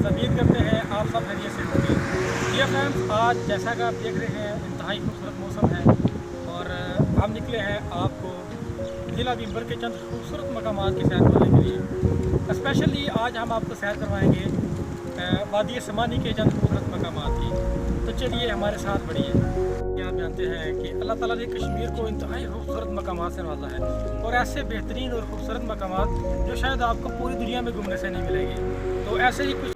उम्मीद करते हैं आप सब खैरियत से होंगे। डियर फ्रेंड्स, आज जैसा कि आप देख रहे हैं इंतहाई खूबसूरत मौसम है और हम निकले हैं आपको ज़िला बीबर के चंद खूबसूरत मकामात की सैर करने के लिए। स्पेशली आज हम आपको सैर करवाएंगे वादी समानी के चंद खूबसूरत मकामात की। तो चलिए हमारे साथ बढ़िए। क्या आप जानते हैं कि अल्लाह ताला ने कश्मीर को इंतहाई खूबसूरत मकामात से नवाजा है और ऐसे बेहतरीन और खूबसूरत मकामात जो शायद आपको पूरी दुनिया में घूमने से नहीं मिलेंगे। तो ऐसे ही कुछ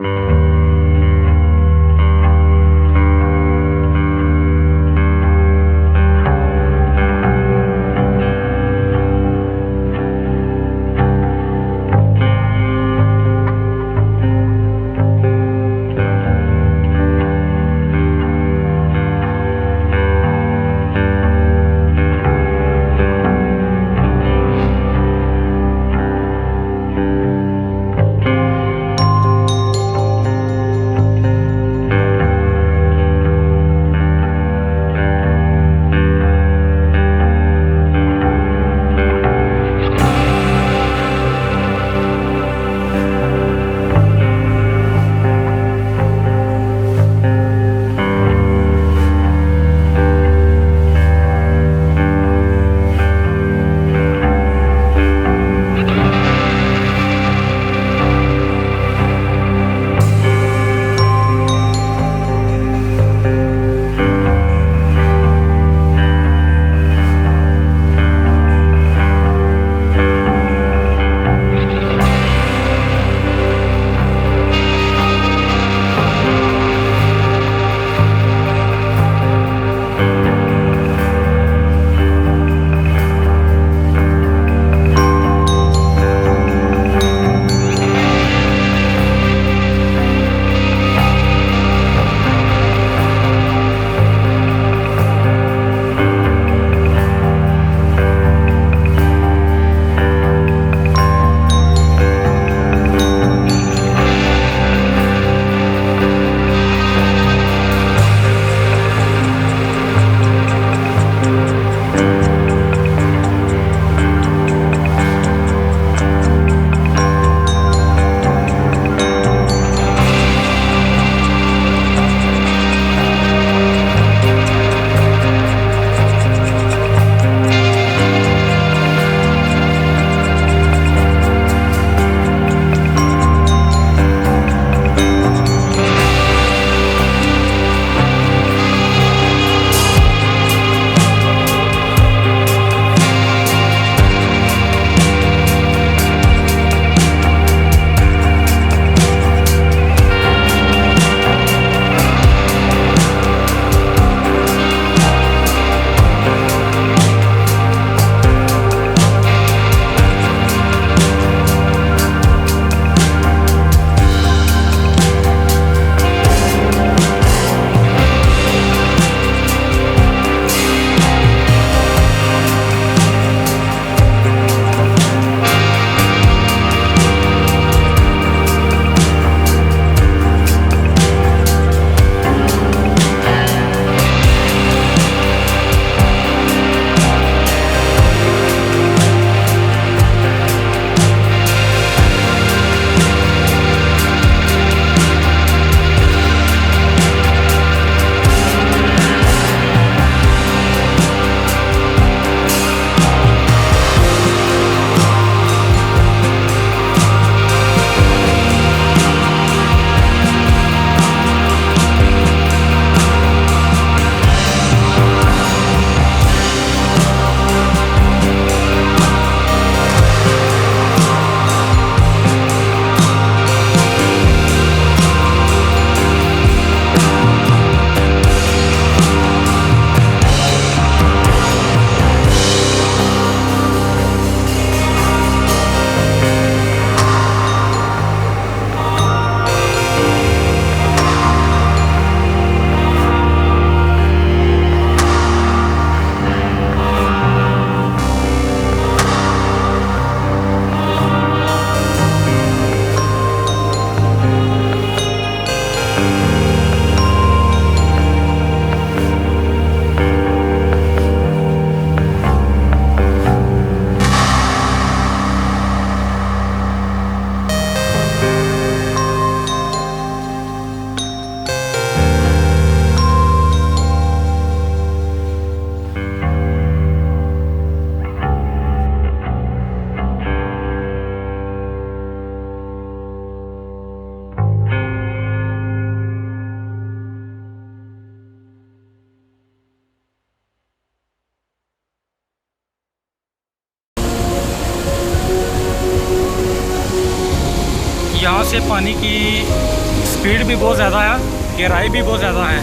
पानी की स्पीड भी बहुत ज़्यादा है, गहराई भी बहुत ज़्यादा है,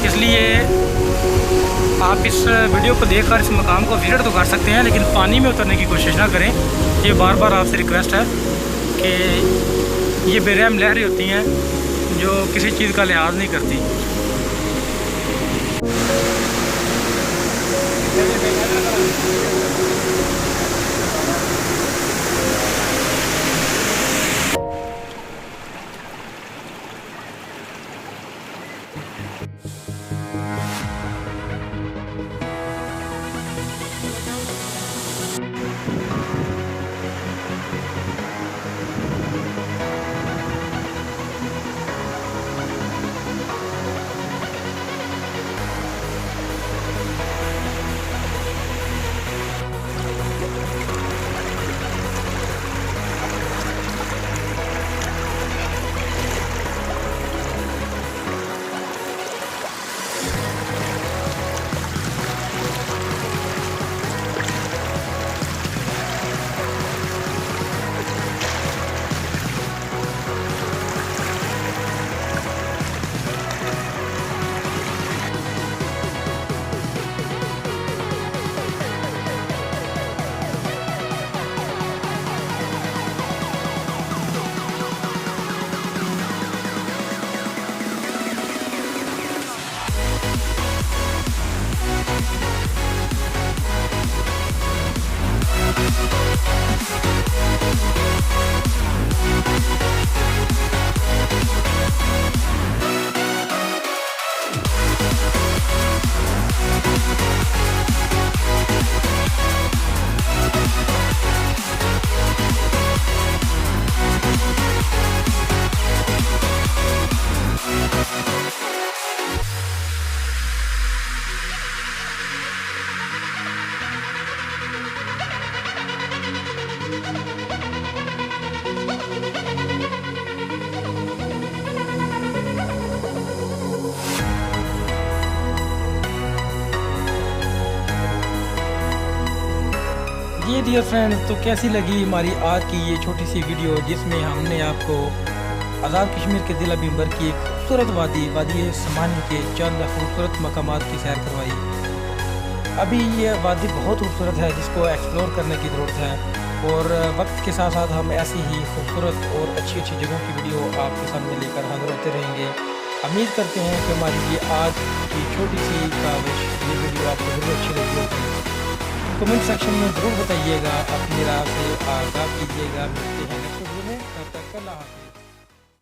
इसलिए आप इस वीडियो को देखकर इस मकाम को विजिट तो कर सकते हैं, लेकिन पानी में उतरने की कोशिश ना करें। ये बार बार आपसे रिक्वेस्ट है कि ये बेरहम लहरें होती हैं जो किसी चीज़ का लिहाज नहीं करती। ये डियर फ्रेंड्स, तो कैसी लगी हमारी आज की ये छोटी सी वीडियो, जिसमें हमने आपको आज़ाद कश्मीर के ज़िला भीमबर की एक खूबसूरत वादी समानी के चंद खूबसूरत मकामात की सैर करवाई। अभी ये वादी बहुत खूबसूरत है, जिसको एक्सप्लोर करने की ज़रूरत है, और वक्त के साथ साथ हम ऐसी ही खूबसूरत और अच्छी अच्छी जगहों की वीडियो आपके सामने लेकर हाजिर होते रहेंगे। उम्मीद करते हैं कि हमारी ये आज की छोटी सी काविश, ये वीडियो आपको ज़रूर अच्छी लगी होगी। कमेंट सेक्शन में ज़रूर बताइएगा, अपनी राय से आगाह कीजिएगा। मिलते हैं नेक्स्ट वीडियो में, तब तक अल्लाह हाफ़िज़।